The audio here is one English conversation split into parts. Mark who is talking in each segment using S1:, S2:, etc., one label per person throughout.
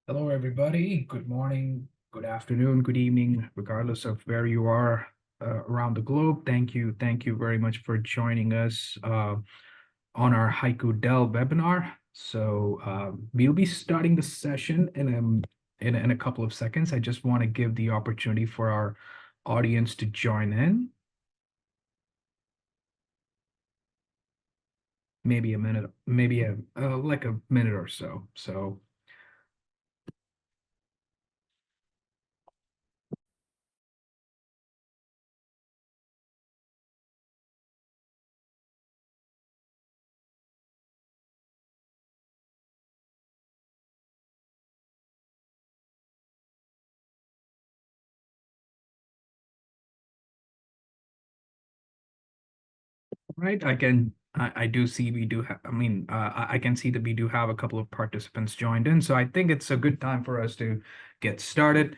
S1: Hello, everybody. Good morning, good afternoon, good evening, regardless of where you are around the globe. Thank you very much for joining us on our Haiku Dell webinar. We'll be starting the session in a couple of seconds. I just want to give the opportunity for our audience to join in. Maybe a minute, maybe like a minute or so. Right, I do see we do have, I can see that we do have a couple of participants joined in, so I think it's a good time for us to get started.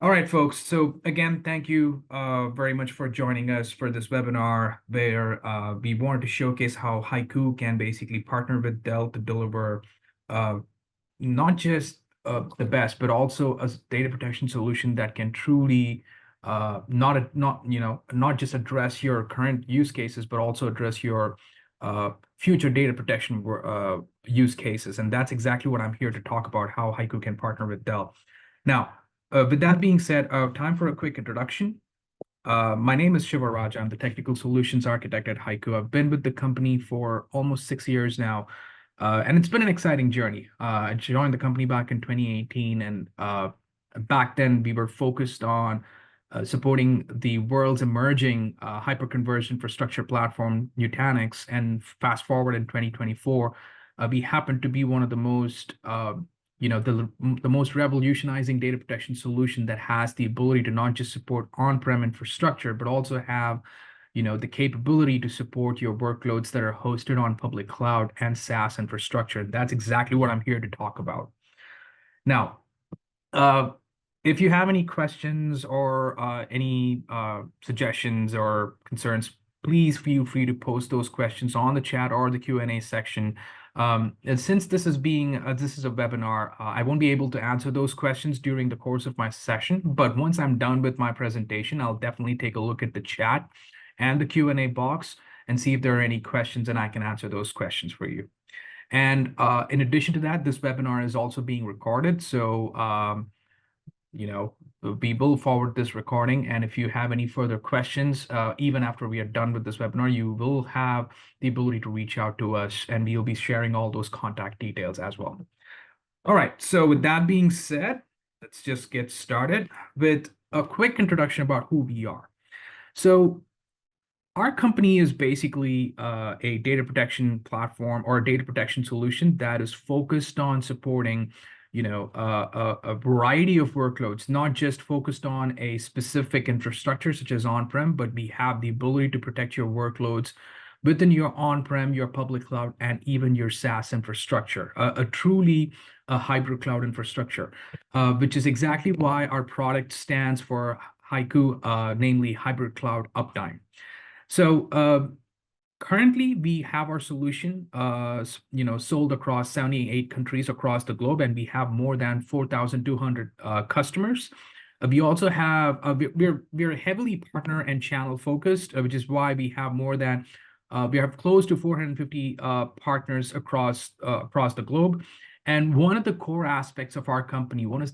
S1: All right, folks. So again, thank you very much for joining us for this webinar where we wanted to showcase how Haiku can basically partner with Dell to deliver uh, not just the best, but also a data protection solution that can truly not just address your current use cases, but also address your future data protection use cases. And that's exactly what I'm here to talk about, how Haiku can partner with Dell. Now, with that being said, time for a quick introduction. My name is Shiva Raja. I'm the technical solutions architect at Haiku. I've been with the company for almost 6 years now, and it's been an exciting journey. I joined the company back in 2018, and back then we were focused on supporting the world's emerging hyperconverged infrastructure platform, Nutanix. And fast forward in 2024, we happen to be one of the most the most revolutionizing data protection solution that has the ability to not just support on-prem infrastructure, but also have, the capability to support your workloads that are hosted on public cloud and SaaS infrastructure. That's exactly what I'm here to talk about. Now, uh, if you have any questions or any suggestions or concerns, please feel free to post those questions on the chat or the Q&A section. And since this is a webinar, I won't be able to answer those questions during the course of my session. But once I'm done with my presentation, I'll definitely take a look at the chat and the Q&A box and see if there are any questions, and I can answer those questions for you. And in addition to that, this webinar is also being recorded. So we will forward this recording. And if you have any further questions, even after we are done with this webinar, you will have the ability to reach out to us, and we'll be sharing all those contact details as well. All right, so with that being said, let's just get started with a quick introduction about who we are. So our company is basically a data protection platform or a data protection solution that is focused on supporting, a variety of workloads, not just focused on a specific infrastructure such as on-prem, but we have the ability to protect your workloads within your on-prem, your public cloud, and even your SaaS infrastructure, a truly a hybrid cloud infrastructure, which is exactly why our product stands for Haiku, namely Hybrid Cloud Uptime. So currently, we have our solution, sold across 78 countries across the globe, and we have more than 4,200 customers. We also have we're heavily partner and channel focused, which is why we have close to 450 partners across the globe. And one of the core aspects of our company, one of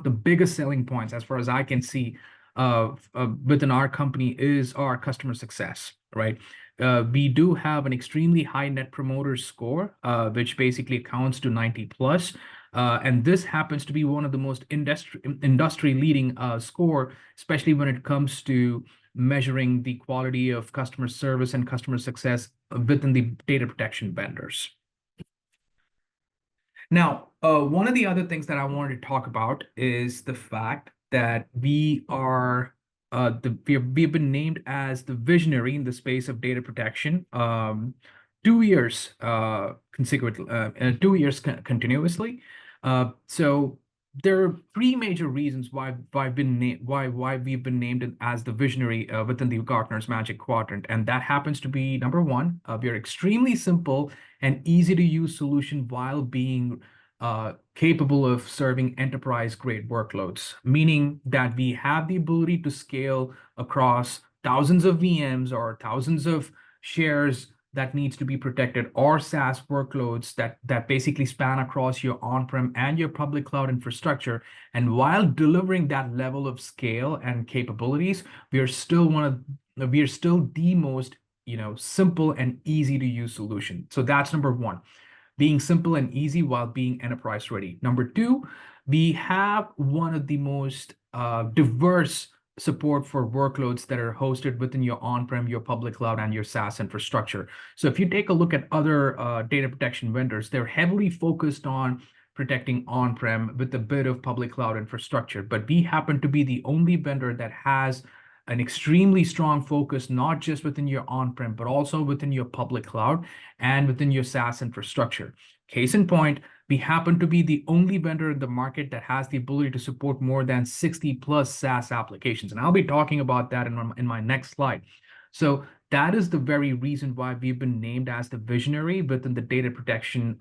S1: the biggest selling points, as far as I can see, within our company is our customer success, right? We do have an extremely high net promoter score, which basically accounts to 90 plus. And this happens to be one of the most industry leading score, especially when it comes to measuring the quality of customer service and customer success within the data protection vendors. Now, one of the other things that I wanted to talk about is the fact that we have been named as the visionary in the space of data protection 2 years consecutively, 2 years continuously. So there are three major reasons why we've been named as the visionary within the Gartner's Magic Quadrant, and that happens to be number one, we are extremely simple and easy to use solution while being capable of serving enterprise-grade workloads, meaning that we have the ability to scale across thousands of VMs or thousands of shares that needs to be protected, or SaaS workloads that basically span across your on-prem and your public cloud infrastructure. And while delivering that level of scale and capabilities, we are still the most, simple and easy to use solution. So that's number one, being simple and easy while being enterprise ready. Number two, we have one of the most diverse support for workloads that are hosted within your on-prem, your public cloud, and your SaaS infrastructure. So if you take a look at other data protection vendors, they're heavily focused on protecting on-prem with a bit of public cloud infrastructure. But we happen to be the only vendor that has an extremely strong focus, not just within your on-prem, but also within your public cloud and within your SaaS infrastructure. Case in point, we happen to be the only vendor in the market that has the ability to support more than 60 plus SaaS applications. And I'll be talking about that in my next slide. So that is the very reason why we've been named as the visionary within the data protection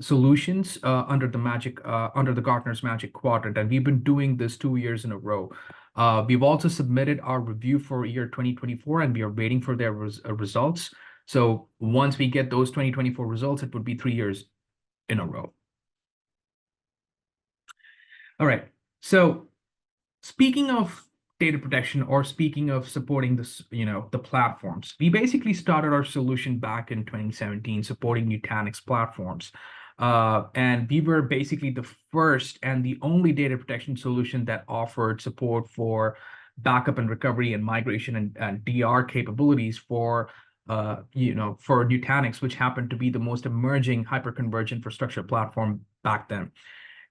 S1: solutions under the Gartner's Magic Quadrant. And we've been doing this 2 years in a row. We've also submitted our review for year 2024, and we are waiting for their results. So once we get those 2024 results, it would be 3 years in a row. All right. So speaking of data protection, or speaking of supporting this, the platforms, we basically started our solution back in 2017, supporting Nutanix platforms. And we were basically the first and the only data protection solution that offered support for backup and recovery and migration and DR capabilities for Nutanix, which happened to be the most emerging hyperconverged infrastructure platform back then.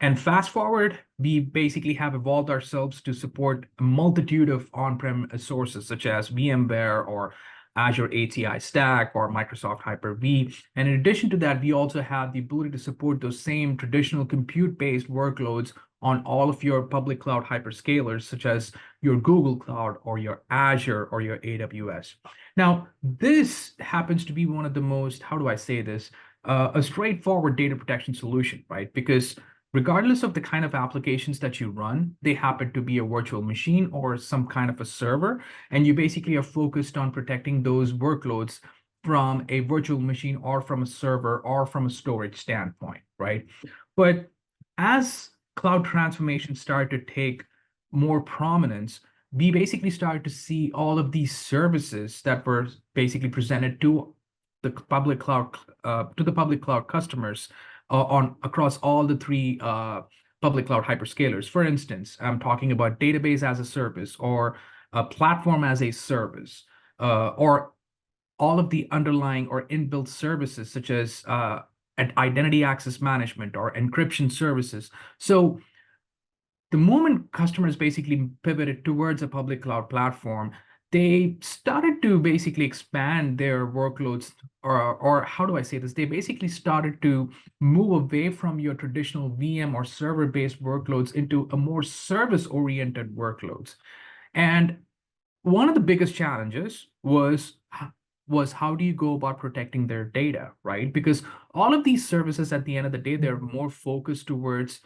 S1: And fast forward, we basically have evolved ourselves to support a multitude of on-prem sources such as VMware or Azure ACI Stack or Microsoft Hyper-V. And in addition to that, we also have the ability to support those same traditional compute-based workloads on all of your public cloud hyperscalers, such as your Google Cloud or your Azure or your AWS. Now, this happens to be one of the most, how do I say this, a straightforward data protection solution, right? Because regardless of the kind of applications that you run, they happen to be a virtual machine or some kind of a server, and you basically are focused on protecting those workloads from a virtual machine or from a server or from a storage standpoint, right? But as cloud transformation started to take more prominence, we basically started to see all of these services that were basically presented to the public cloud customers across all the three public cloud hyperscalers. For instance, I'm talking about database as a service, or a platform as a service, or all of the underlying or inbuilt services such as identity access management or encryption services. So the moment customers basically pivoted towards a public cloud platform, they started to basically expand their workloads, or how do I say this? They basically started to move away from your traditional VM or server-based workloads into a more service-oriented workloads. And one of the biggest challenges was how do you go about protecting their data, right? Because all of these services, at the end of the day, they're more focused towards,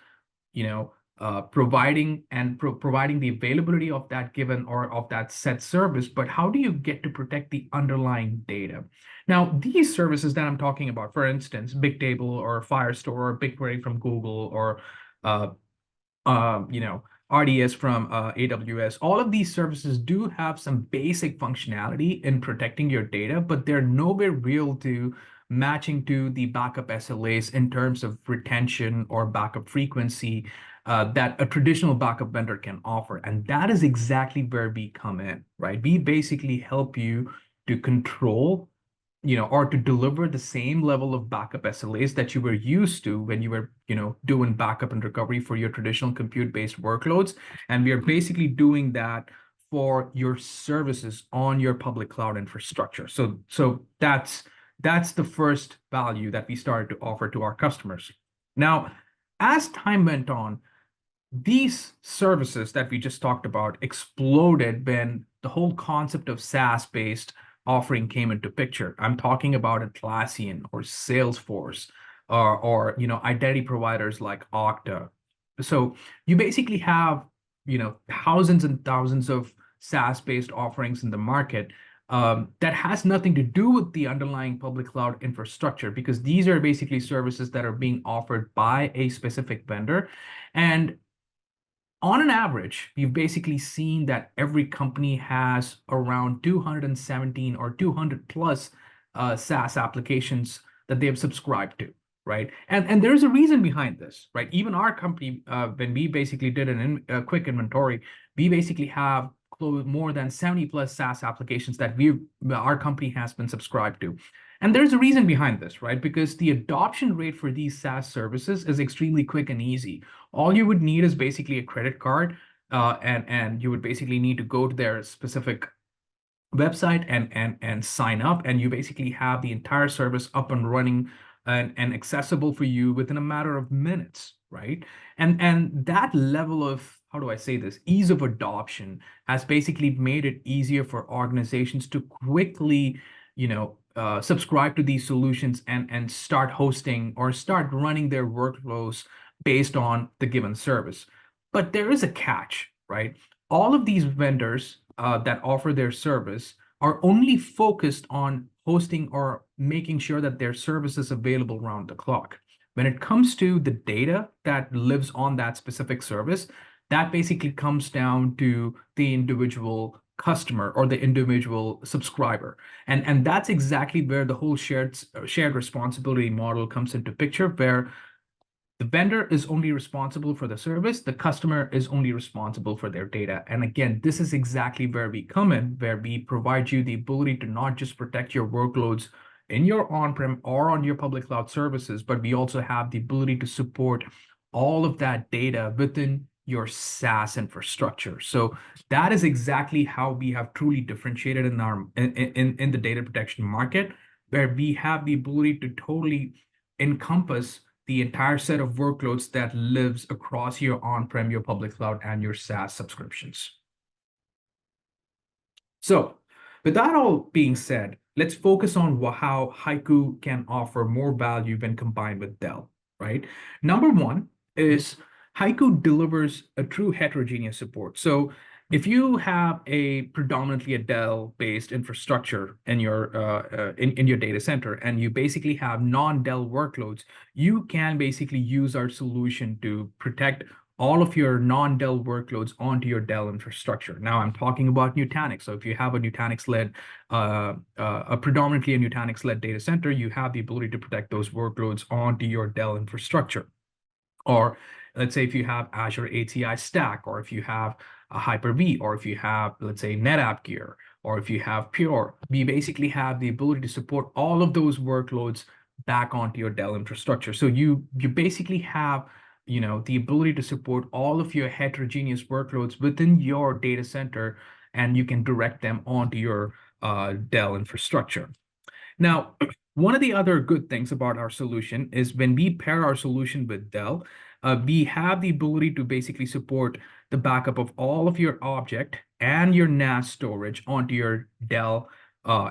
S1: providing the availability of that given or of that set service, but how do you get to protect the underlying data? Now, these services that I'm talking about, for instance, Bigtable or Firestore or BigQuery from Google, or RDS from AWS, all of these services do have some basic functionality in protecting your data, but they're nowhere real to matching to the backup SLAs in terms of retention or backup frequency that a traditional backup vendor can offer. And that is exactly where we come in, right? We basically help you to control, or to deliver the same level of backup SLAs that you were used to when you were, doing backup and recovery for your traditional compute-based workloads. And we are basically doing that for your services on your public cloud infrastructure. So that's the first value that we started to offer to our customers. Now, as time went on, these services that we just talked about exploded when the whole concept of SaaS-based offering came into picture. I'm talking about Atlassian or Salesforce, or identity providers like Okta. So you basically have thousands and thousands of SaaS-based offerings in the market that has nothing to do with the underlying public cloud infrastructure, because these are basically services that are being offered by a specific vendor. And on an average, we've basically seen that every company has around 217 or 200 plus SaaS applications that they've subscribed to, right? And there's a reason behind this, right? Even our company, when we basically did a quick inventory, we basically have more than 70 plus SaaS applications that our company has been subscribed to. And there's a reason behind this, right? Because the adoption rate for these SaaS services is extremely quick and easy. All you would need is basically a credit card, and you would basically need to go to their specific website and sign up, and you basically have the entire service up and running and accessible for you within a matter of minutes, right? And that level of, how do I say this, ease of adoption has basically made it easier for organizations to quickly, subscribe to these solutions and start hosting or start running their workflows based on the given service. But there is a catch, right? All of these vendors that offer their service are only focused on hosting or making sure that their service is available around the clock. When it comes to the data that lives on that specific service, that basically comes down to the individual customer or the individual subscriber. And that's exactly where the whole shared responsibility model comes into picture, where the vendor is only responsible for the service, the customer is only responsible for their data. And again, this is exactly where we come in, where we provide you the ability to not just protect your workloads in your on-prem or on your public cloud services, but we also have the ability to support all of that data within your SaaS infrastructure. So that is exactly how we have truly differentiated in the data protection market, where we have the ability to totally encompass the entire set of workloads that lives across your on-prem, your public cloud, and your SaaS subscriptions. So with that all being said, let's focus on how Haiku can offer more value when combined with Dell, right? Number one is Haiku delivers a true heterogeneous support. So if you have predominantly a Dell-based infrastructure in your data center, and you basically have non-Dell workloads, you can basically use our solution to protect all of your non-Dell workloads onto your Dell infrastructure. Now I'm talking about Nutanix. So if you have a Nutanix-led, predominantly a Nutanix-led data center, you have the ability to protect those workloads onto your Dell infrastructure. Or let's say if you have Azure ACI Stack, or if you have a Hyper-V, or if you have, let's say, NetApp Gear, or if you have Pure, we basically have the ability to support all of those workloads back onto your Dell infrastructure. So you basically have the ability to support all of your heterogeneous workloads within your data center, and you can direct them onto your Dell infrastructure. Now, one of the other good things about our solution is when we pair our solution with Dell, we have the ability to basically support the backup of all of your object and your NAS storage onto your Dell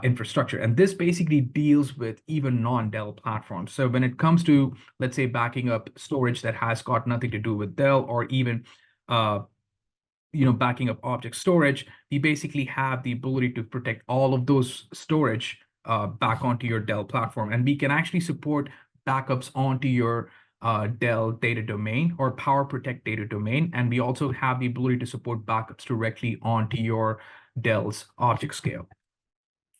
S1: infrastructure. And this basically deals with even non-Dell platforms. So when it comes to, let's say, backing up storage that has got nothing to do with Dell, or even backing up object storage, we basically have the ability to protect all of those storage back onto your Dell platform. And we can actually support backups onto your Dell Data Domain or PowerProtect Data Domain. And we also have the ability to support backups directly onto your Dell's object scale.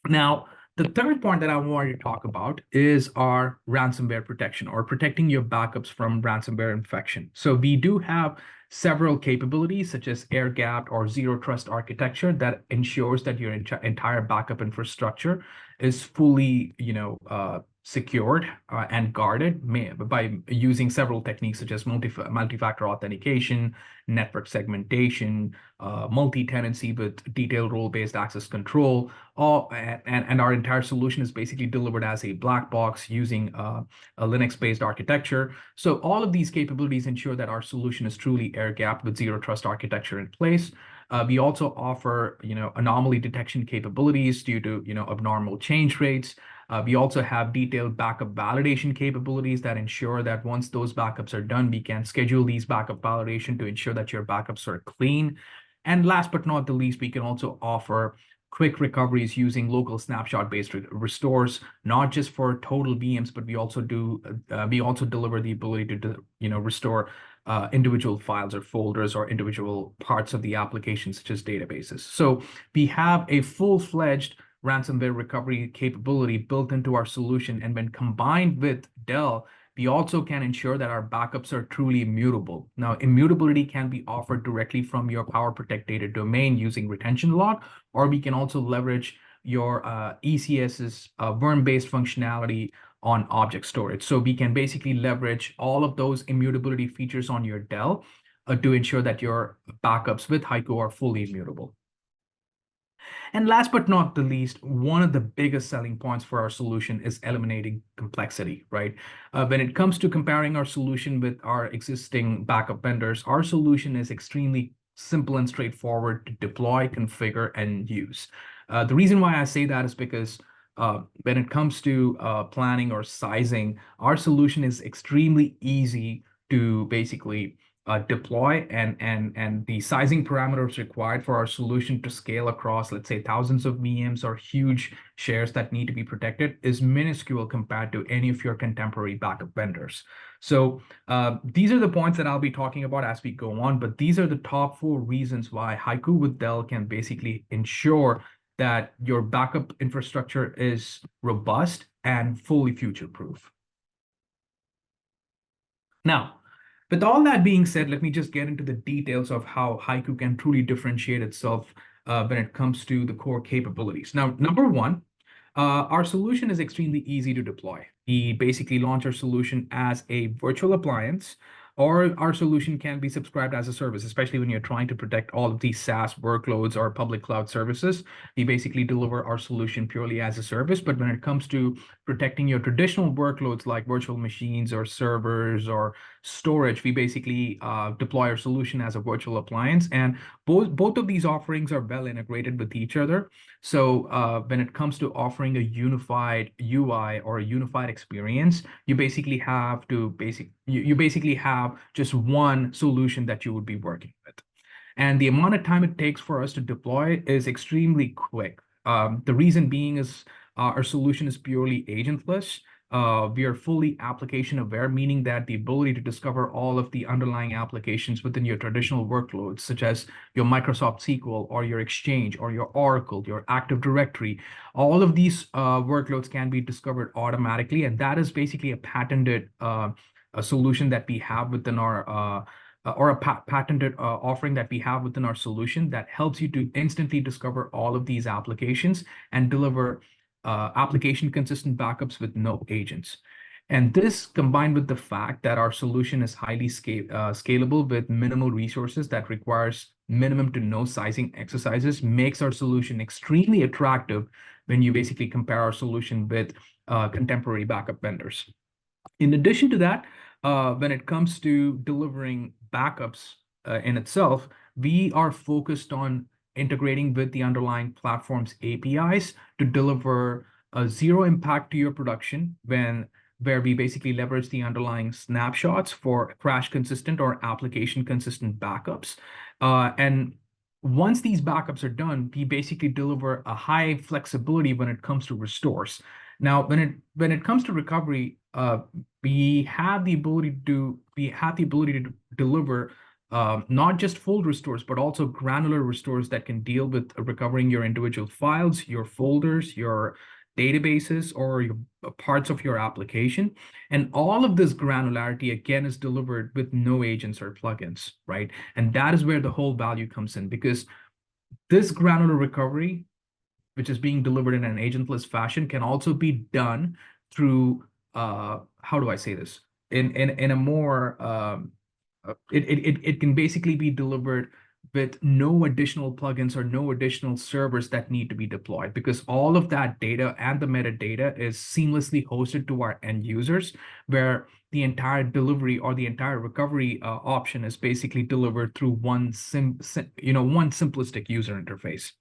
S1: Now, the third point that I wanted to talk about is our ransomware protection, or protecting your backups from ransomware infection. So we do have several capabilities, such as air-gapped or zero trust architecture, that ensures that your entire backup infrastructure is fully, secured and guarded by using several techniques, such as multi-factor authentication, network segmentation, multi-tenancy with detailed role-based access control. And our entire solution is basically delivered as a black box using a Linux-based architecture. So all of these capabilities ensure that our solution is truly air-gapped with zero trust architecture in place. We also offer, anomaly detection capabilities due to, abnormal change rates. We also have detailed backup validation capabilities that ensure that once those backups are done, we can schedule these backup validation to ensure that your backups are clean. And last but not the least, we can also offer quick recoveries using local snapshot-based restores, not just for total VMs, but we also deliver the ability to restore individual files or folders or individual parts of the application, such as databases. So we have a full-fledged ransomware recovery capability built into our solution, and when combined with Dell, we also can ensure that our backups are truly immutable. Now, immutability can be offered directly from your PowerProtect data domain using retention log, or we can also leverage your ECS's worm-based functionality on object storage. So we can basically leverage all of those immutability features on your Dell to ensure that your backups with Haiku are fully immutable. And last but not the least, one of the biggest selling points for our solution is eliminating complexity, right? When it comes to comparing our solution with our existing backup vendors, our solution is extremely simple and straightforward to deploy, configure, and use. The reason why I say that is because when it comes to planning or sizing, our solution is extremely easy to basically deploy, and the sizing parameters required for our solution to scale across, let's say, thousands of VMs or huge shares that need to be protected is minuscule compared to any of your contemporary backup vendors. So these are the points that I'll be talking about as we go on, but these are the top 4 reasons why Haiku with Dell can basically ensure that your backup infrastructure is robust and fully future-proof. Now, with all that being said, let me just get into the details of how Haiku can truly differentiate itself when it comes to the core capabilities. Now, number one, our solution is extremely easy to deploy. We basically launch our solution as a virtual appliance, or our solution can be subscribed as a service, especially when you're trying to protect all of these SaaS workloads or public cloud services. We basically deliver our solution purely as a service. But when it comes to protecting your traditional workloads like virtual machines or servers or storage, we basically deploy our solution as a virtual appliance. And both of these offerings are well integrated with each other. So when it comes to offering a unified UI or a unified experience, you basically have just one solution that you would be working with. And the amount of time it takes for us to deploy is extremely quick. The reason being is our solution is purely agentless. We are fully application aware, meaning that the ability to discover all of the underlying applications within your traditional workloads, such as your Microsoft SQL or your Exchange or your Oracle, your Active Directory, all of these workloads can be discovered automatically. And that is basically a patented a solution that we have within our or a patented offering that we have within our solution that helps you to instantly discover all of these applications and deliver application consistent backups with no agents. And this, combined with the fact that our solution is highly scalable with minimal resources that requires minimum to no sizing exercises, makes our solution extremely attractive when you basically compare our solution with contemporary backup vendors. In addition to that, when it comes to delivering backups in itself, we are focused on integrating with the underlying platform's APIs to deliver a zero impact to your production where we basically leverage the underlying snapshots for crash consistent or application consistent backups. And once these backups are done, we basically deliver a high flexibility when it comes to restores. Now, when it comes to recovery, we have the ability to deliver not just full restores, but also granular restores that can deal with recovering your individual files, your folders, your databases, or your parts of your application. And all of this granularity, again, is delivered with no agents or plugins, right? And that is where the whole value comes in, because this granular recovery, which is being delivered in an agentless fashion, can also be done through, how do I say this? In a more, it can basically be delivered with no additional plugins or no additional servers that need to be deployed, because all of that data and the metadata is seamlessly hosted to our end users, where the entire delivery or the entire recovery option is basically delivered through one simplistic user interface.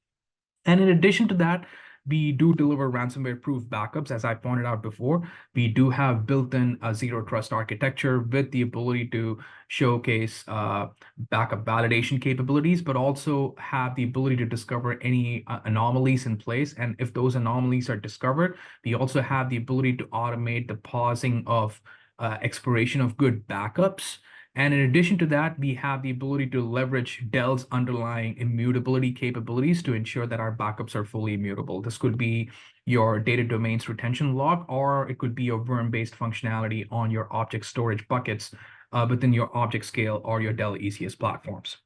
S1: And in addition to that, we do deliver ransomware-proof backups, as I pointed out before. We do have built-in zero trust architecture with the ability to showcase backup validation capabilities, but also have the ability to discover any anomalies in place. And if those anomalies are discovered, we also have the ability to automate the pausing of expiration of good backups. And in addition to that, we have the ability to leverage Dell's underlying immutability capabilities to ensure that our backups are fully immutable. This could be your data domains retention log, or it could be your worm-based functionality on your object storage buckets within your object scale or your Dell ECS platforms.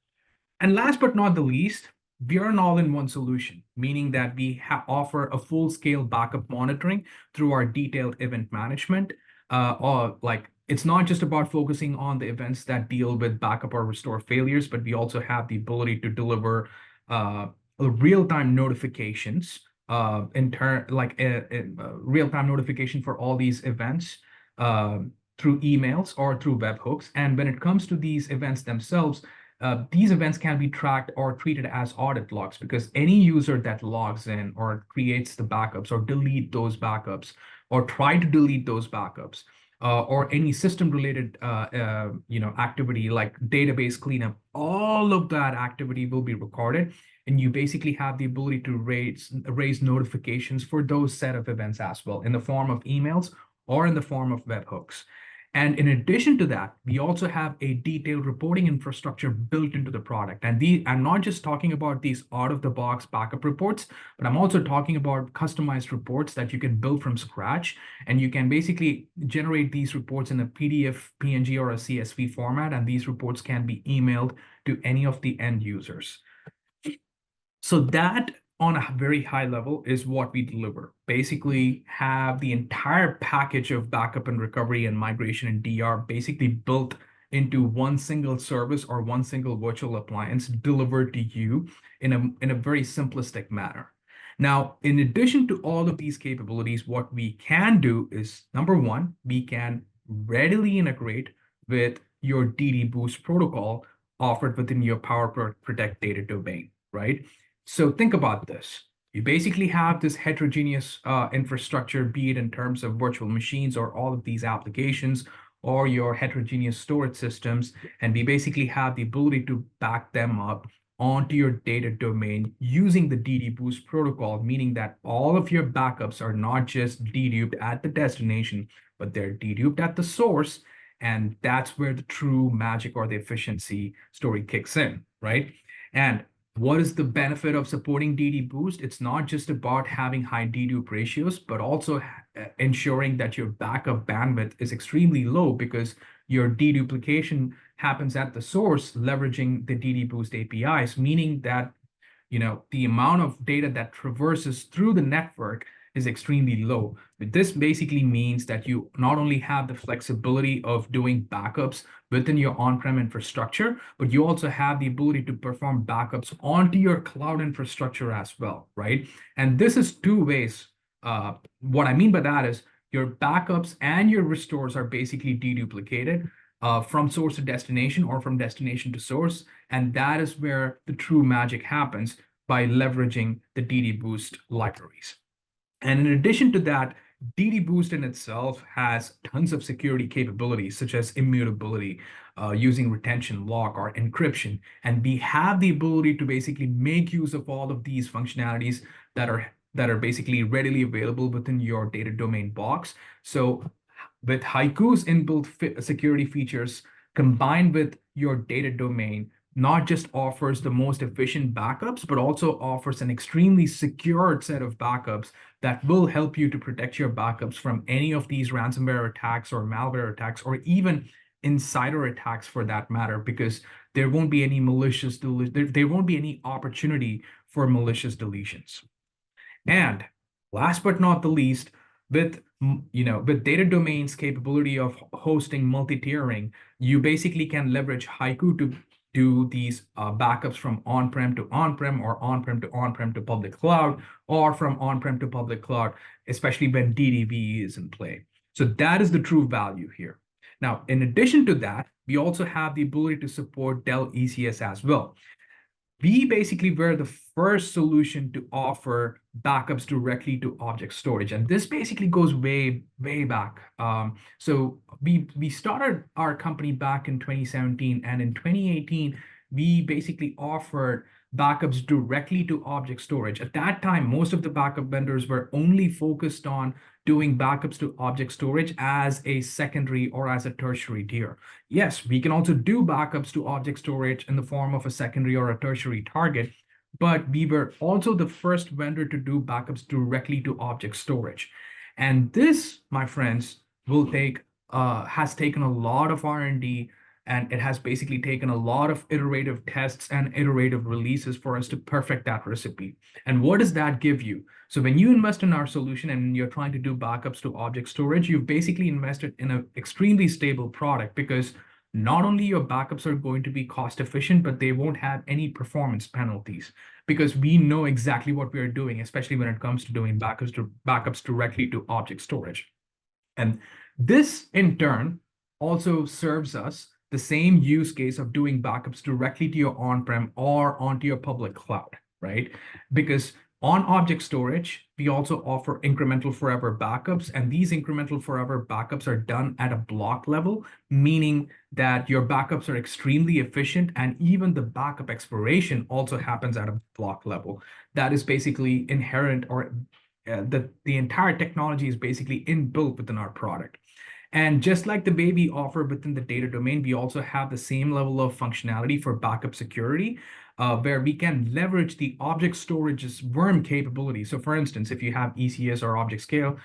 S1: And last but not the least, we are an all-in-one solution, meaning that we offer a full-scale backup monitoring through our detailed event management. It's not just about focusing on the events that deal with backup or restore failures, but we also have the ability to deliver real-time notifications real-time notification for all these events through emails or through webhooks. And when it comes to these events themselves, these events can be tracked or treated as audit logs, because any user that logs in or creates the backups or delete those backups or try to delete those backups or any system-related activity like database cleanup, all of that activity will be recorded, and you basically have the ability to raise notifications for those set of events as well in the form of emails or in the form of webhooks. And in addition to that, we also have a detailed reporting infrastructure built into the product. And I'm not just talking about these out-of-the-box backup reports, but I'm also talking about customized reports that you can build from scratch. And you can basically generate these reports in a PDF, PNG, or a CSV format. And these reports can be emailed to any of the end users. So that, on a very high level, is what we deliver. Basically have the entire package of backup and recovery and migration and DR basically built into one single service or one single virtual appliance delivered to you in a very simplistic manner. Now, in addition to all of these capabilities, what we can do is, number one, we can readily integrate with your DD Boost protocol offered within your PowerProtect data domain, right? So think about this. You basically have this heterogeneous infrastructure, be it in terms of virtual machines or all of these applications or your heterogeneous storage systems. And we basically have the ability to back them up onto your data domain using the DD Boost protocol, meaning that all of your backups are not just deduped at the destination, but they're deduped at the source. And that's where the true magic or the efficiency story kicks in, right? And what is the benefit of supporting DD Boost? It's not just about having high dedupe ratios, but also ensuring that your backup bandwidth is extremely low, because your deduplication happens at the source leveraging the DD Boost APIs, meaning that the amount of data that traverses through the network is extremely low. But this basically means that you not only have the flexibility of doing backups within your on-prem infrastructure, but you also have the ability to perform backups onto your cloud infrastructure as well, right? And this is two ways. What I mean by that is your backups and your restores are basically deduplicated from source to destination or from destination to source. And that is where the true magic happens, by leveraging the DD Boost libraries. And in addition to that, DD Boost in itself has tons of security capabilities, such as immutability, using retention lock or encryption. And we have the ability to basically make use of all of these functionalities that are basically readily available within your data domain box. So with Haiku's inbuilt security features combined with your data domain, not just offers the most efficient backups, but also offers an extremely secured set of backups that will help you to protect your backups from any of these ransomware attacks or malware attacks, or even insider attacks for that matter, because there won't be any there won't be any opportunity for malicious deletions. And last but not the least, with data domain's capability of hosting multi-tiering, you basically can leverage Haiku to do these backups from on-prem to on-prem, or on-prem to on-prem to public cloud, or from on-prem to public cloud, especially when DDB is in play. So that is the true value here. Now, in addition to that, we also have the ability to support Dell ECS as well. we basically were the first solution to offer backups directly to object storage. And this basically goes way, way back. So we started our company back in 2017, and in 2018, we basically offered backups directly to object storage. At that time, most of the backup vendors were only focused on doing backups to object storage as a secondary or as a tertiary tier. Yes, we can also do backups to object storage in the form of a secondary or a tertiary target, but we were also the first vendor to do backups directly to object storage. And this, my friends, has taken a lot of R&D, and it has basically taken a lot of iterative tests and iterative releases for us to perfect that recipe. And what does that give you? So when you invest in our solution and you're trying to do backups to object storage, you've basically invested in an extremely stable product, because not only your backups are going to be cost efficient, but they won't have any performance penalties, because we know exactly what we are doing, especially when it comes to doing backups directly to object storage. And this in turn also serves us the same use case of doing backups directly to your on-prem or onto your public cloud, right? Because on object storage, we also offer incremental forever backups, and these incremental forever backups are done at a block level, meaning that your backups are extremely efficient, and even the backup expiration also happens at a block level. That is basically inherent, or the entire technology is basically inbuilt within our product. And just like the way we offer within the data domain, we also have the same level of functionality for backup security, where we can leverage the object storage's worm capability. So for instance, if you have ECS or object scale,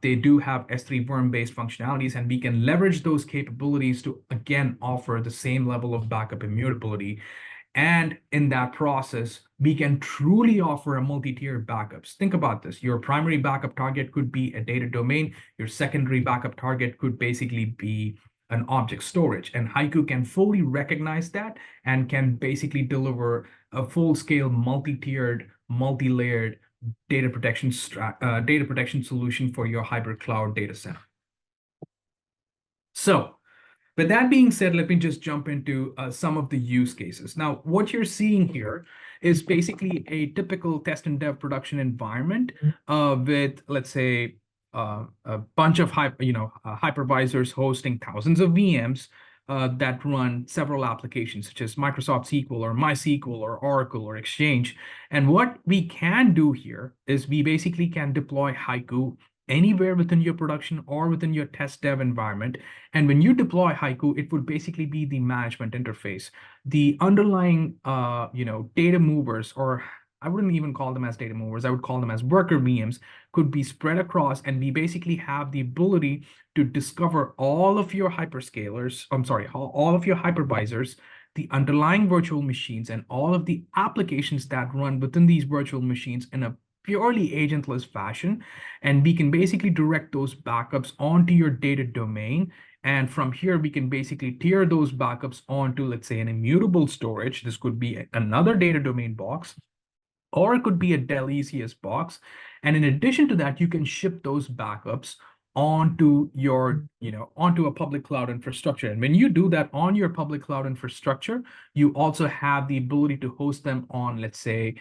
S1: they do have S3 worm-based functionalities, and we can leverage those capabilities to, again, offer the same level of backup immutability. And in that process, we can truly offer a multi-tier backups. Think about this. Your primary backup target could be a data domain. Your secondary backup target could basically be an object storage. And Haiku can fully recognize that and can basically deliver a full-scale, multi-tiered, multi-layered data protection solution for your hybrid cloud data center. So with that being said, let me just jump into some of the use cases. Now, what you're seeing here is basically a typical test and dev production environment with, let's say, a bunch of hypervisors hosting thousands of VMs that run several applications, such as Microsoft SQL or MySQL or Oracle or Exchange. And what we can do here is we basically can deploy Haiku anywhere within your production or within your test dev environment. And when you deploy Haiku, it would basically be the management interface. The underlying, data movers, or I wouldn't even call them as data movers, I would call them as worker VMs, could be spread across, and we basically have the ability to discover all of your hyperscalers, all of your hypervisors, the underlying virtual machines, and all of the applications that run within these virtual machines in a purely agentless fashion. And we can basically direct those backups onto your data domain. And from here, we can basically tier those backups onto, let's say, an immutable storage. This could be another data domain box, or it could be a Dell ECS box. And in addition to that, you can ship those backups onto your, onto a public cloud infrastructure. And when you do that on your public cloud infrastructure, you also have the ability to host them on, let's say,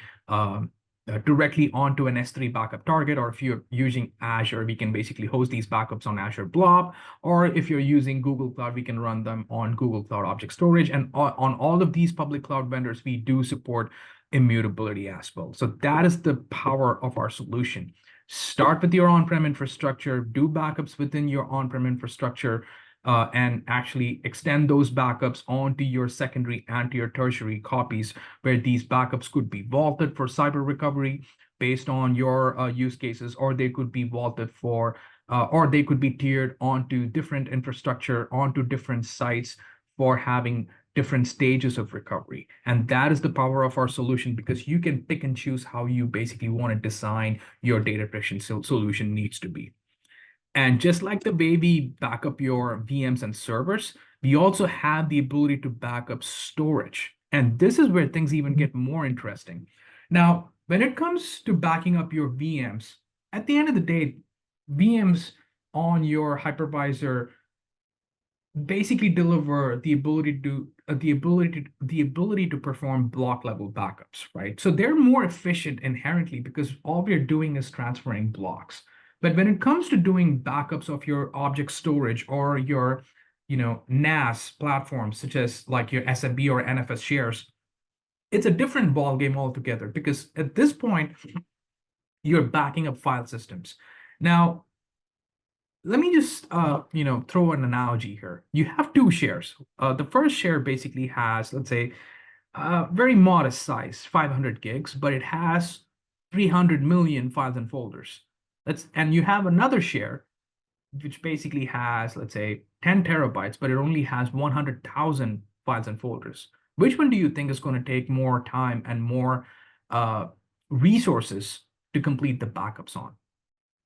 S1: directly onto an S3 backup target. Or if you're using Azure, we can basically host these backups on Azure Blob. Or if you're using Google Cloud, we can run them on Google Cloud Object Storage. And on all of these public cloud vendors, we do support immutability as well. So that is the power of our solution. Start with your on-prem infrastructure, do backups within your on-prem infrastructure, and actually extend those backups onto your secondary and to your tertiary copies, where these backups could be vaulted for cyber recovery based on your use cases, or they could be vaulted for, or they could be tiered onto different infrastructure, onto different sites for having different stages of recovery. And that is the power of our solution, because you can pick and choose how you basically want to design your data protection solution needs to be. And just like the way we back up your VMs and servers, we also have the ability to back up storage. And this is where things even get more interesting. Now, when it comes to backing up your VMs, at the end of the day, VMs on your hypervisor basically deliver the ability to the ability to perform block level backups, right? So they're more efficient inherently because all we're doing is transferring blocks. But when it comes to doing backups of your object storage or your, NAS platforms, such as like your SMB or NFS shares, it's a different ballgame altogether because at this point, you're backing up file systems. Now, let me just throw an analogy here. You have two shares. The first share basically has, let's say, a very modest size, 500 gigs, but it has 300 million files and folders. And you have another share which basically has, let's say, 10 terabytes, but it only has 100,000 files and folders. Which one do you think is going to take more time and more resources to complete the backups on?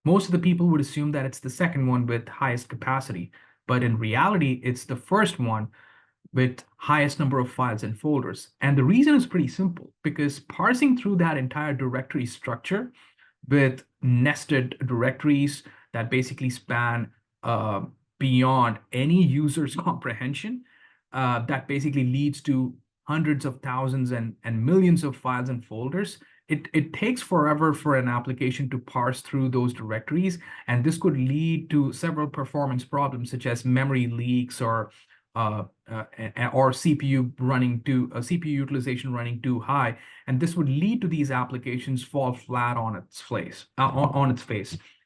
S1: Most of the people would assume that it's the second one with highest capacity, but in reality, it's the first one with highest number of files and folders. And the reason is pretty simple, because parsing through that entire directory structure with nested directories that basically span beyond any user's comprehension, that basically leads to hundreds of thousands and millions of files and folders. It takes forever for an application to parse through those directories, and this could lead to several performance problems such as memory leaks or CPU utilization running too high, and this would lead to these applications fall flat on its face.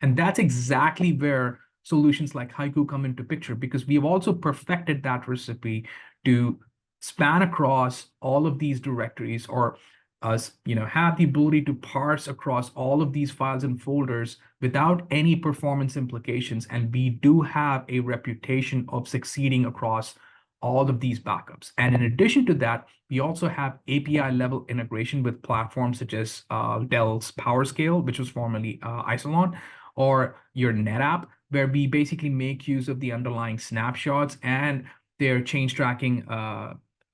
S1: And that's exactly where solutions like Haiku come into picture, because we've also perfected that recipe to span across all of these directories, or have the ability to parse across all of these files and folders without any performance implications. And we do have a reputation of succeeding across all of these backups. And in addition to that, we also have API level integration with platforms such as Dell's PowerScale, which was formerly Isilon, or your NetApp, where we basically make use of the underlying snapshots and their change tracking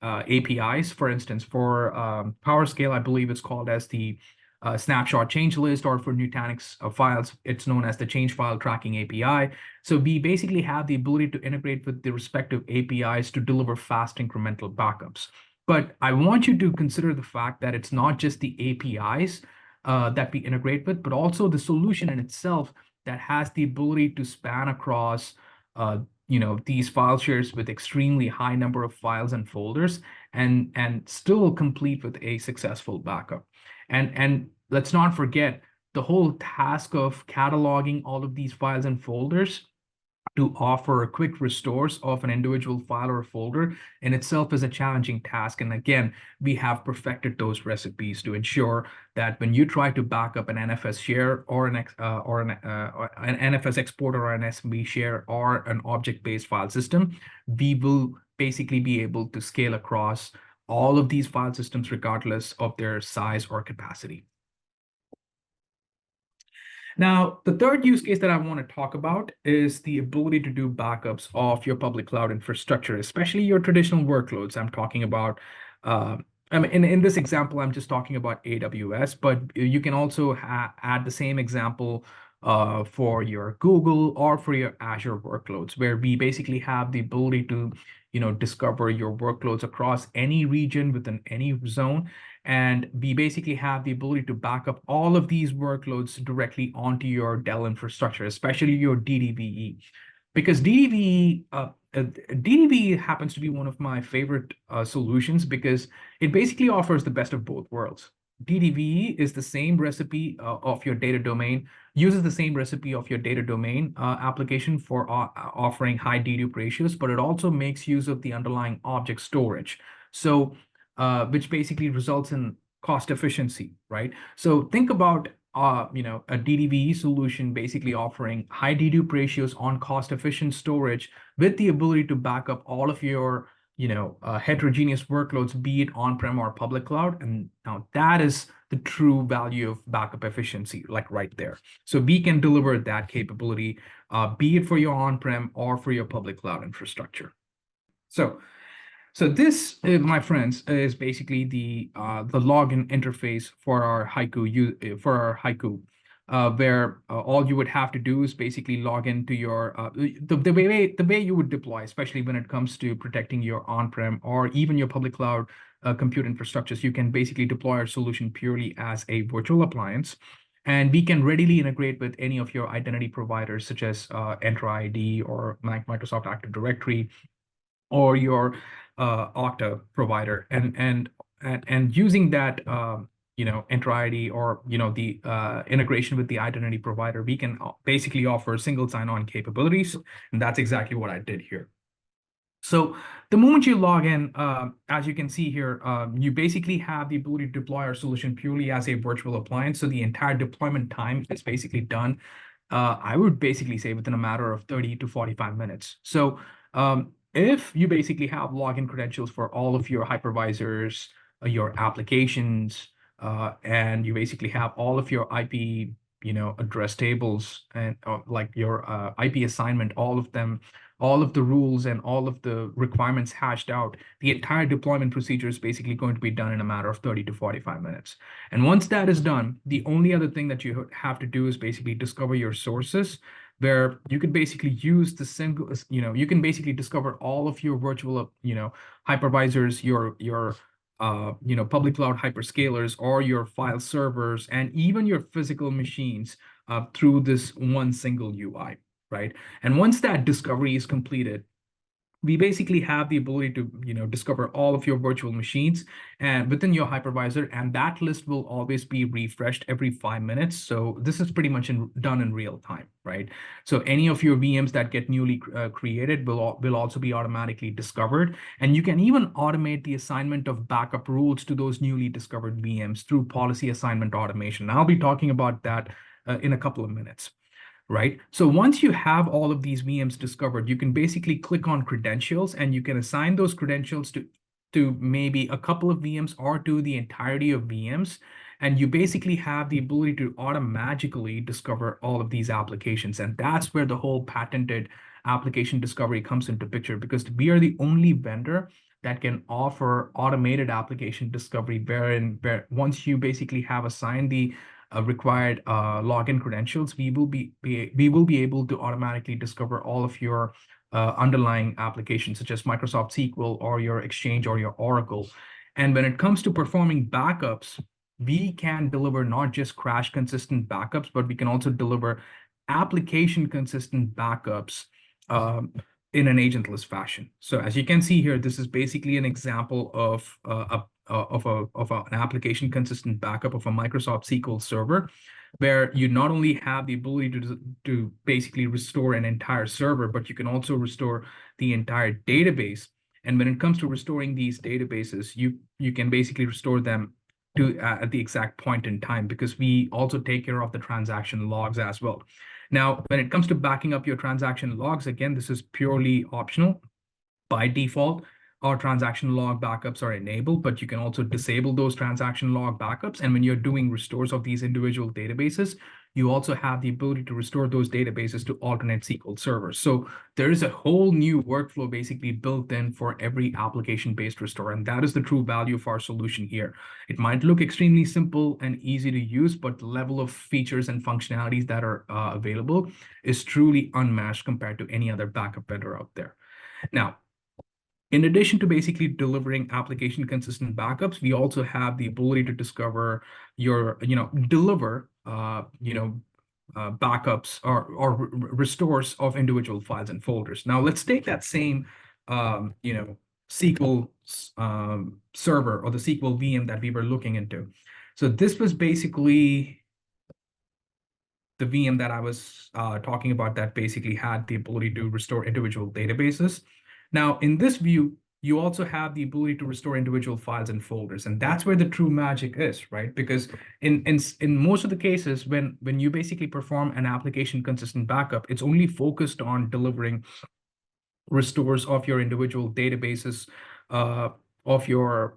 S1: APIs. For instance, for PowerScale, I believe it's called as the snapshot change list, or for Nutanix files, it's known as the change file tracking API. So we basically have the ability to integrate with the respective APIs to deliver fast incremental backups. But I want you to consider the fact that it's not just the APIs that we integrate with, but also the solution in itself that has the ability to span across these file shares with extremely high number of files and folders, and still complete with a successful backup. And let's not forget the whole task of cataloging all of these files and folders to offer quick restores of an individual file or folder in itself is a challenging task. And again, we have perfected those recipes to ensure that when you try to back up an NFS share or an NFS exporter or an SMB share or an object-based file system, we will basically be able to scale across all of these file systems regardless of their size or capacity. Now, the third use case that I want to talk about is the ability to do backups of your public cloud infrastructure, especially your traditional workloads. I'm talking about, in this example, I'm just talking about AWS, but you can also add the same example for your Google or for your Azure workloads, where we basically have the ability to, discover your workloads across any region within any zone. And we basically have the ability to back up all of these workloads directly onto your Dell infrastructure, especially your DDVE. Because DDVE happens to be one of my favorite solutions, because it basically offers the best of both worlds. DDVE is the same recipe of your data domain, uses the same recipe of your data domain application for offering high dedupe ratios, but it also makes use of the underlying object storage. So which basically results in cost efficiency, right? So think about a DDVE solution basically offering high dedupe ratios on cost-efficient storage with the ability to back up all of your heterogeneous workloads, be it on-prem or public cloud. And now that is the true value of backup efficiency, like right there. So we can deliver that capability, be it for your on-prem or for your public cloud infrastructure. So this, my friends, is basically the login interface for our Haiku where all you would have to do is basically log into your the way you would deploy, especially when it comes to protecting your on-prem or even your public cloud compute infrastructures. You can basically deploy our solution purely as a virtual appliance. And we can readily integrate with any of your identity providers, such as Entra ID or Microsoft Active Directory, or your Okta provider, and using that Entra ID, or the integration with the identity provider, we can basically offer single sign-on capabilities, and that's exactly what I did here. So the moment you log in, as you can see here, you basically have the ability to deploy our solution purely as a virtual appliance. So the entire deployment time is basically done, I would basically say, within a matter of 30 to 45 minutes. So if you basically have login credentials for all of your hypervisors, your applications, and you basically have all of your IP, address tables, and like your IP assignment, all of them, all of the rules and all of the requirements hashed out, the entire deployment procedure is basically going to be done in a matter of 30 to 45 minutes. And once that is done, the only other thing that you have to do is basically discover your sources, where you can basically use the single, you can basically discover all of your virtual, hypervisors, your public cloud hyperscalers, or your file servers, and even your physical machines through this one single UI. Right. And once that discovery is completed, we basically have the ability to discover all of your virtual machines and within your hypervisor, and that list will always be refreshed every 5 minutes. So this is pretty much done in real time, right? So any of your VMs that get newly created will also be automatically discovered, and you can even automate the assignment of backup rules to those newly discovered VMs through policy assignment automation. And I'll be talking about that in a couple of minutes. Right? So once you have all of these VMs discovered, you can basically click on credentials, and you can assign those credentials to maybe a couple of VMs or to the entirety of VMs. And you basically have the ability to automatically discover all of these applications. And that's where the whole patented application discovery comes into picture, because we are the only vendor that can offer automated application discovery, where once you basically have assigned the required login credentials, we will be able to automatically discover all of your underlying applications, such as Microsoft SQL or your Exchange or your Oracle. And when it comes to performing backups, we can deliver not just crash consistent backups, but we can also deliver application consistent backups in an agentless fashion. So as you can see here, this is basically an example of an application consistent backup of a Microsoft SQL server, where you not only have the ability to basically restore an entire server, but you can also restore the entire database. And when it comes to restoring these databases, you can basically restore them to at the exact point in time, because we also take care of the transaction logs as well. Now, when it comes to backing up your transaction logs, again, this is purely optional. By default, our transaction log backups are enabled, but you can also disable those transaction log backups. And when you're doing restores of these individual databases, you also have the ability to restore those databases to alternate SQL servers. So there is a whole new workflow basically built in for every application-based restore. And that is the true value of our solution here. It might look extremely simple and easy to use, but the level of features and functionalities that are available is truly unmatched compared to any other backup vendor out there. Now, in addition to basically delivering application consistent backups, we also have the ability to discover deliver backups or restores of individual files and folders. Now let's take that same SQL server, or the SQL VM that we were looking into. So this was basically the VM that I was talking about, that basically had the ability to restore individual databases. Now, in this view, you also have the ability to restore individual files and folders, and that's where the true magic is, right? Because in most of the cases, when you basically perform an application consistent backup, it's only focused on delivering restores of your individual databases, of your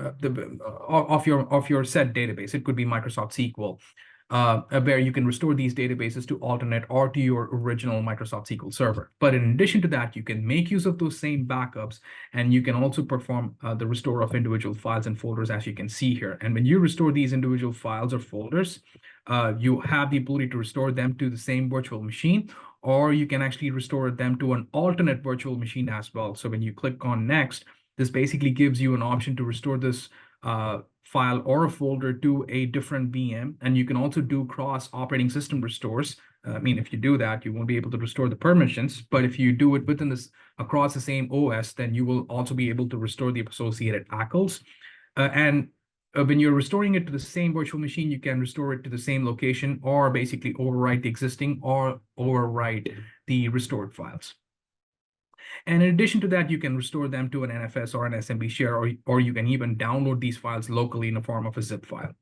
S1: of your said database. It could be Microsoft SQL. where you can restore these databases to alternate or to your original Microsoft SQL Server. But in addition to that, you can make use of those same backups, and you can also perform the restore of individual files and folders, as you can see here. And when you restore these individual files or folders, you have the ability to restore them to the same virtual machine, or you can actually restore them to an alternate virtual machine as well. So when you click on next, this basically gives you an option to restore this file or a folder to a different VM. And you can also do cross operating system restores. I mean, if you do that, you won't be able to restore the permissions, but if you do it within this across the same OS, then you will also be able to restore the associated ACLs. When you're restoring it to the same virtual machine, you can restore it to the same location, or basically overwrite the existing or overwrite the restored files. And in addition to that, you can restore them to an NFS or an SMB share, or you can even download these files locally in the form of a zip file.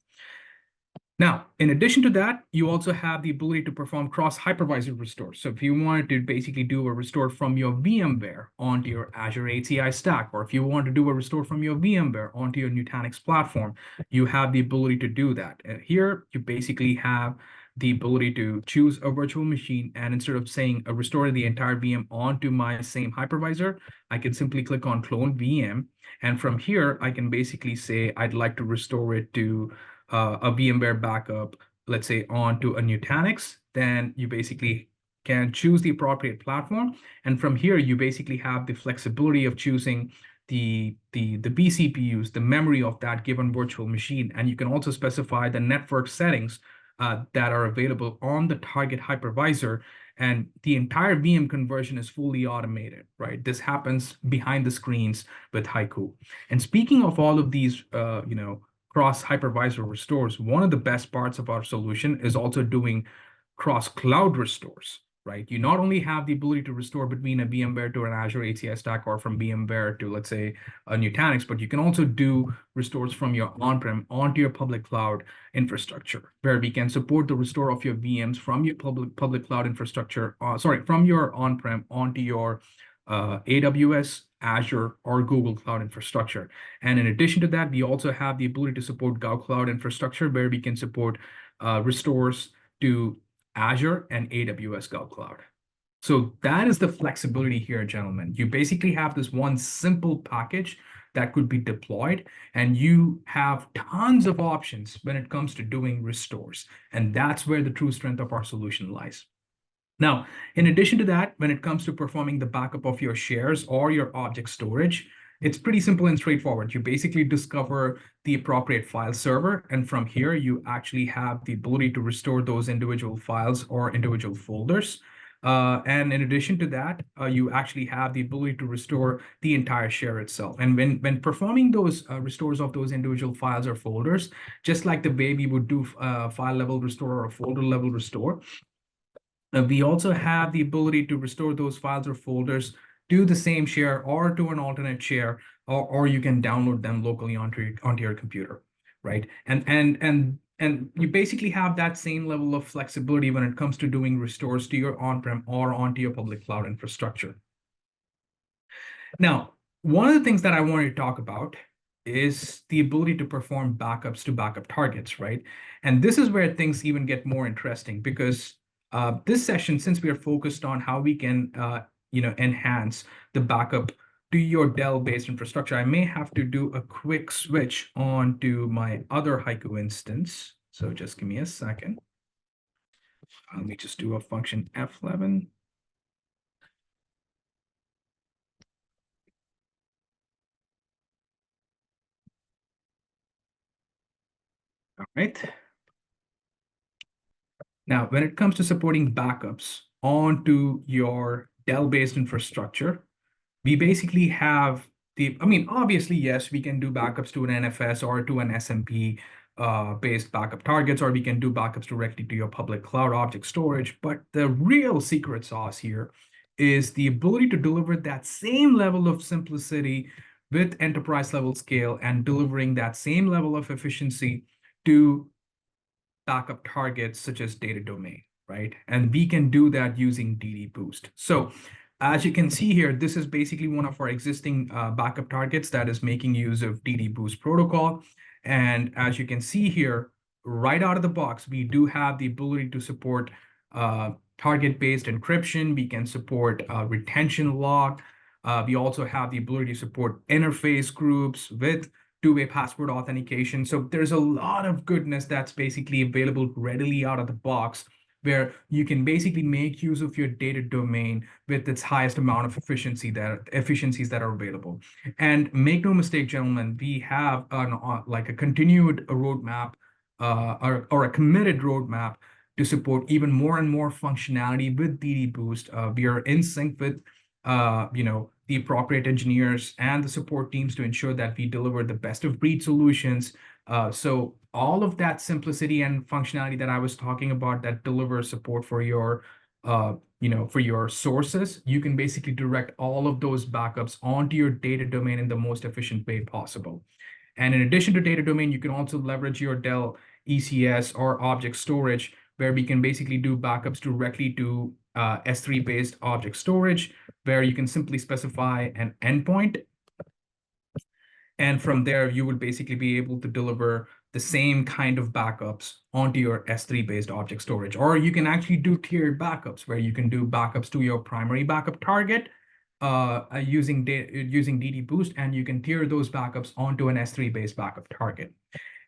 S1: Now, in addition to that, you also have the ability to perform cross-hypervisor restore. So if you wanted to basically do a restore from your VMware onto your Azure HCI stack, or if you want to do a restore from your VMware onto your Nutanix platform, you have the ability to do that. Here, you basically have the ability to choose a virtual machine, and instead of saying restore the entire VM onto my same hypervisor, I can simply click on clone VM. And from here, I can basically say I'd like to restore it to a VMware backup, let's say onto a Nutanix. Then you basically can choose the appropriate platform. And from here, you basically have the flexibility of choosing the BCPUs, the memory of that given virtual machine. And you can also specify the network settings that are available on the target hypervisor, and the entire VM conversion is fully automated, right? This happens behind the screens with Haiku. And speaking of all of these, cross hypervisor restores, one of the best parts of our solution is also doing cross cloud restores, right? You not only have the ability to restore between a VMware to an Azure HCI stack, or from VMware to, let's say, a Nutanix, but you can also do restores from your on-prem onto your public cloud infrastructure, where we can support the restore of your VMs from your public cloud infrastructure, from your on-prem onto your AWS, Azure, or Google Cloud infrastructure. And in addition to that, we also have the ability to support GovCloud infrastructure, where we can support restores to Azure and AWS GovCloud. So that is the flexibility here, gentlemen. You basically have this one simple package that could be deployed, and you have tons of options when it comes to doing restores. And that's where the true strength of our solution lies. Now, in addition to that, when it comes to performing the backup of your shares or your object storage, it's pretty simple and straightforward. You basically discover the appropriate file server, and from here, you actually have the ability to restore those individual files or individual folders. And in addition to that, you actually have the ability to restore the entire share itself. And when performing those restores of those individual files or folders, just like the way we would do file level restore or folder level restore, we also have the ability to restore those files or folders to the same share or to an alternate share, or you can download them locally onto your computer, right? And you basically have that same level of flexibility when it comes to doing restores to your on-prem or onto your public cloud infrastructure. Now, one of the things that I wanted to talk about is the ability to perform backups to backup targets, right? And this is where things even get more interesting, because this session, since we are focused on how we can enhance the backup to your Dell-based infrastructure, I may have to do a quick switch on to my other Haiku instance. So just give me a second. Let me just do a function F11. All right. Now, when it comes to supporting backups onto your Dell-based infrastructure, we basically have obviously, yes, we can do backups to an NFS or to an SMP based backup targets, or we can do backups directly to your public cloud object storage. But the real secret sauce here is the ability to deliver that same level of simplicity with enterprise level scale, and delivering that same level of efficiency to backup targets such as data domain, right? And we can do that using DD Boost. So as you can see here, this is basically one of our existing backup targets that is making use of DD Boost protocol. And as you can see here, right out of the box, we do have the ability to support target-based encryption. We can support retention log. We also have the ability to support interface groups with two-way password authentication. So there's a lot of goodness that's basically available readily out of the box, where you can basically make use of your data domain with its highest amount of efficiencies that are available. And make no mistake, gentlemen, we have like a continued roadmap or a committed roadmap to support even more and more functionality with DD Boost. We are in sync with the appropriate engineers and the support teams to ensure that we deliver the best of breed solutions. So all of that simplicity and functionality that I was talking about that delivers support for your for your sources, you can basically direct all of those backups onto your data domain in the most efficient way possible. And in addition to data domain, you can also leverage your Dell ECS or object storage, where we can basically do backups directly to S3-based object storage, where you can simply specify an endpoint. And from there, you will basically be able to deliver the same kind of backups onto your S3-based object storage. Or you can actually do tiered backups, where you can do backups to your primary backup target using DD Boost, and you can tier those backups onto an S3-based backup target.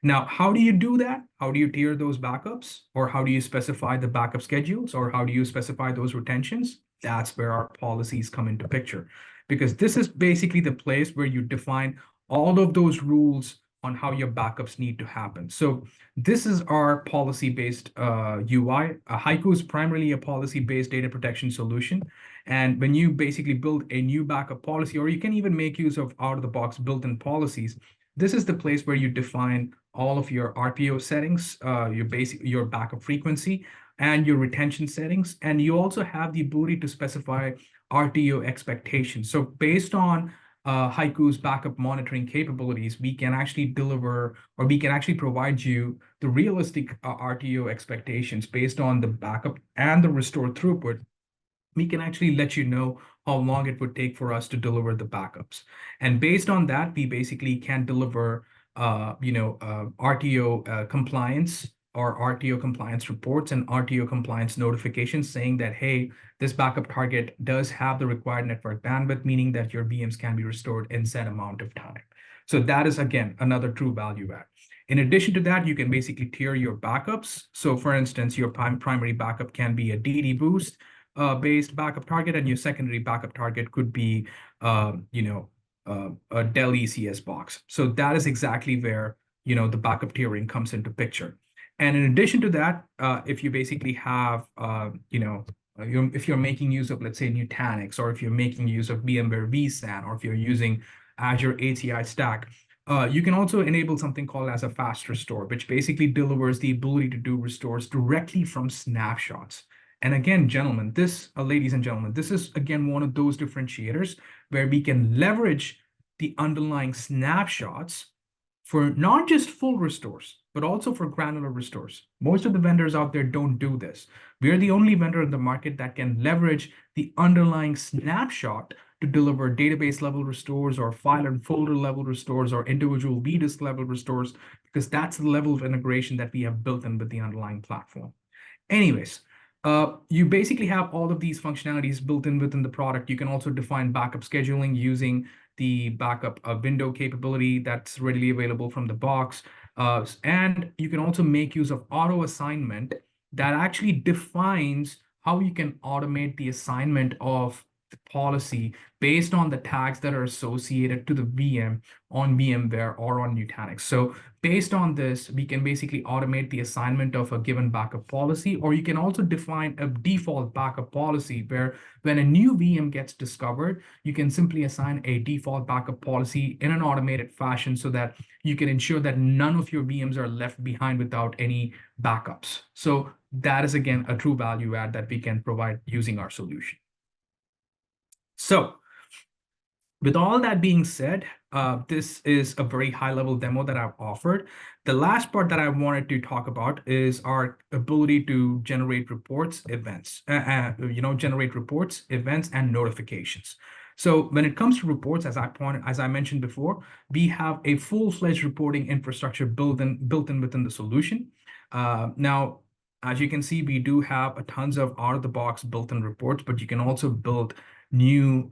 S1: Now, how do you do that? How do you tier those backups? Or how do you specify the backup schedules? Or how do you specify those retentions? That's where our policies come into picture. Because this is basically the place where you define all of those rules on how your backups need to happen. So this is our policy-based UI. Haiku is primarily a policy-based data protection solution. And when you basically build a new backup policy, or you can even make use of out-of-the-box built-in policies, this is the place where you define all of your RPO settings, your backup frequency, and your retention settings. And you also have the ability to specify RTO expectations. So based on Haiku's backup monitoring capabilities, we can actually deliver, or we can actually provide you the realistic RTO expectations based on the backup and the restore throughput. We can actually let you know how long it would take for us to deliver the backups. And based on that, we basically can deliver, RTO compliance or RTO compliance reports and RTO compliance notifications saying that, hey, this backup target does have the required network bandwidth, meaning that your VMs can be restored in set amount of time. So that is, again, another true value add. In addition to that, you can basically tier your backups. So for instance, your primary backup can be a DD Boost based backup target, and your secondary backup target could be, a Dell ECS box. So that is exactly where, the backup tiering comes into picture. And in addition to that, if you basically have, if you're making use of, let's say, Nutanix, or if you're making use of VMware vSAN, or if you're using Azure ACI Stack, you can also enable something called as a fast restore, which basically delivers the ability to do restores directly from snapshots. And again, gentlemen, ladies and gentlemen, this is, again, one of those differentiators where we can leverage the underlying snapshots for not just full restores, but also for granular restores. Most of the vendors out there don't do this. We're the only vendor in the market that can leverage the underlying snapshot to deliver database level restores, or file and folder level restores, or individual vDisk level restores, because that's the level of integration that we have built in with the underlying platform. Anyways, you basically have all of these functionalities built in within the product. You can also define backup scheduling using the backup window capability that's readily available from the box. And you can also make use of auto assignment that actually defines how you can automate the assignment of the policy based on the tags that are associated to the VM on VMware or on Nutanix. So based on this, we can basically automate the assignment of a given backup policy, or you can also define a default backup policy where when a new VM gets discovered, you can simply assign a default backup policy in an automated fashion so that you can ensure that none of your VMs are left behind without any backups. So that is, again, a true value add that we can provide using our solution. So with all that being said, this is a very high-level demo that I've offered. The last part that I wanted to talk about is our ability to generate reports, events, and notifications. So when it comes to reports, as I mentioned before, we have a full-fledged reporting infrastructure built in within the solution. Now, as you can see, we do have a tons of out-of-the-box built-in reports, but you can also build new,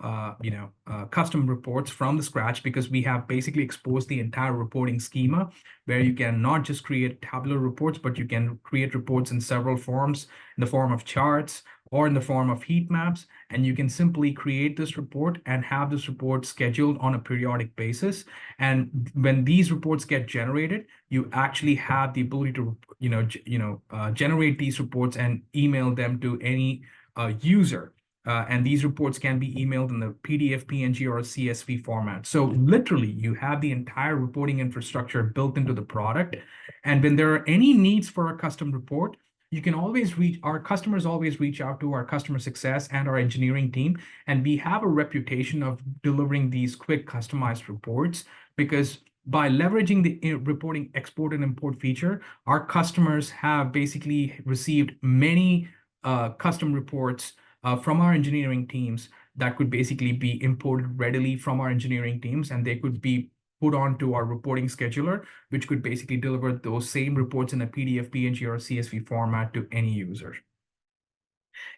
S1: custom reports from the scratch, because we have basically exposed the entire reporting schema, where you can not just create tabular reports, but you can create reports in several forms, in the form of charts or in the form of heat maps. And you can simply create this report and have this report scheduled on a periodic basis. And when these reports get generated, you actually have the ability to, generate these reports and email them to any user. And these reports can be emailed in the PDF, PNG, or a CSV format. So literally, you have the entire reporting infrastructure built into the product. And when there are any needs for a custom report, you can always reach, our customers always reach out to our customer success and our engineering team. And we have a reputation of delivering these quick customized reports, because by leveraging the reporting export and import feature, our customers have basically received many custom reports from our engineering teams that could basically be imported readily from our engineering teams, and they could be put onto our reporting scheduler, which could basically deliver those same reports in a PDF, PNG, or CSV format to any user.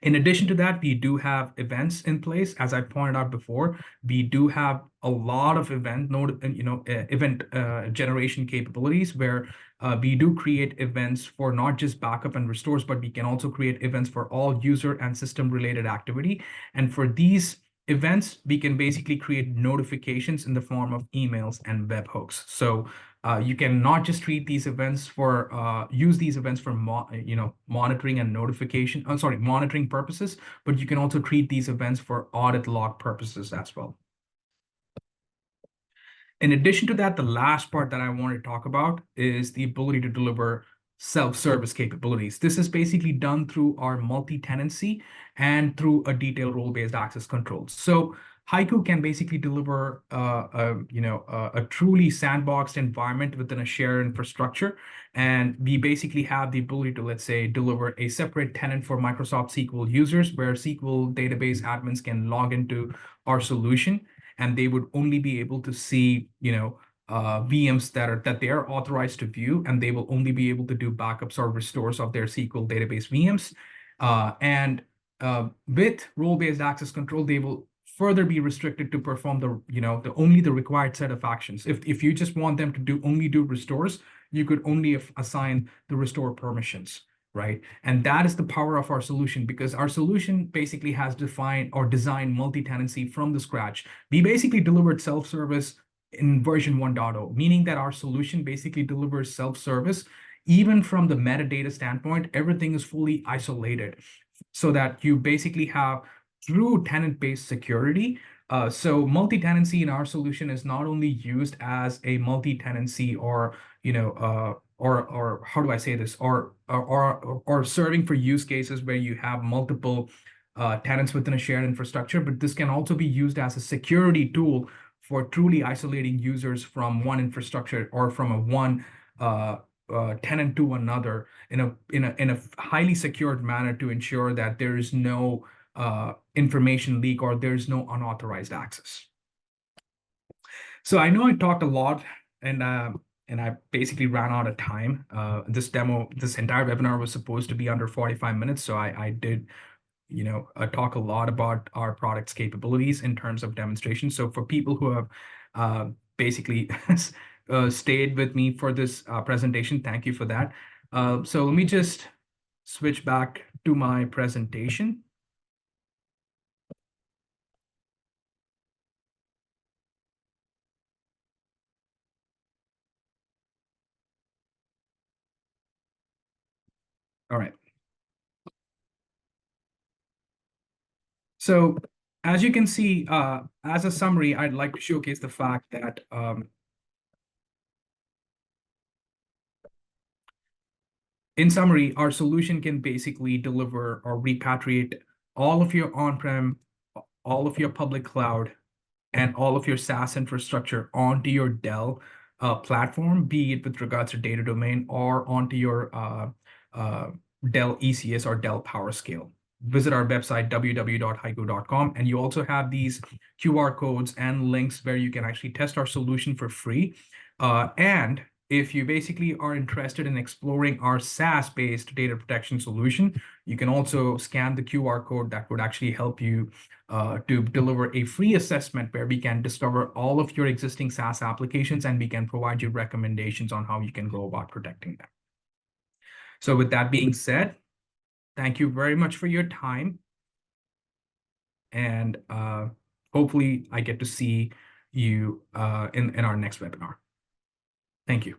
S1: In addition to that, we do have events in place. As I pointed out before, we do have a lot of event generation capabilities, where we do create events for not just backup and restores, but we can also create events for all user and system related activity. And for these events, we can basically create notifications in the form of emails and webhooks. So you can not just treat these events for use these events for monitoring and monitoring purposes, but you can also treat these events for audit log purposes as well. In addition to that, the last part that I want to talk about is the ability to deliver self-service capabilities. This is basically done through our multi-tenancy and through a detailed role-based access control. So Haiku can basically deliver a truly sandboxed environment within a shared infrastructure. And we basically have the ability to, let's say, deliver a separate tenant for Microsoft SQL users, where SQL database admins can log into our solution, and they would only be able to see, VMs that they are authorized to view, and they will only be able to do backups or restores of their SQL database VMs. With role-based access control, they will further be restricted to perform only the required set of actions. If you just want them to only do restores, you could only assign the restore permissions, right? And that is the power of our solution, because our solution basically has defined or designed multi-tenancy from the scratch. We basically delivered self-service in version 1.0, meaning that our solution basically delivers self-service. Even from the metadata standpoint, everything is fully isolated, so that you basically have true tenant-based security. So multi-tenancy in our solution is not only used as a multi-tenancy or how do I say this, or serving for use cases where you have multiple tenants within a shared infrastructure, but this can also be used as a security tool for truly isolating users from one infrastructure or from one tenant to another in a highly secured manner, to ensure that there is no information leak or there's no unauthorized access. So I know I talked a lot, and I basically ran out of time. This entire webinar was supposed to be under 45 minutes, so I did talk a lot about our product's capabilities in terms of demonstration. So for people who have basically stayed with me for this presentation, thank you for that. So let me just switch back to my presentation. All right. So as you can see, as a summary, I'd like to showcase the fact that in summary, our solution can basically deliver or repatriate all of your on-prem, all of your public cloud, and all of your SaaS infrastructure onto your Dell platform, be it with regards to data domain or onto your Dell ECS or Dell PowerScale. Visit our website, www.haiku.com, and you also have these QR codes and links where you can actually test our solution for free. And if you basically are interested in exploring our SaaS-based data protection solution, you can also scan the QR code that would actually help you to deliver a free assessment where we can discover all of your existing SaaS applications and we can provide you recommendations on how you can go about protecting them. So with that being said, thank you very much for your time. And hopefully I get to see you in our next webinar. Thank you.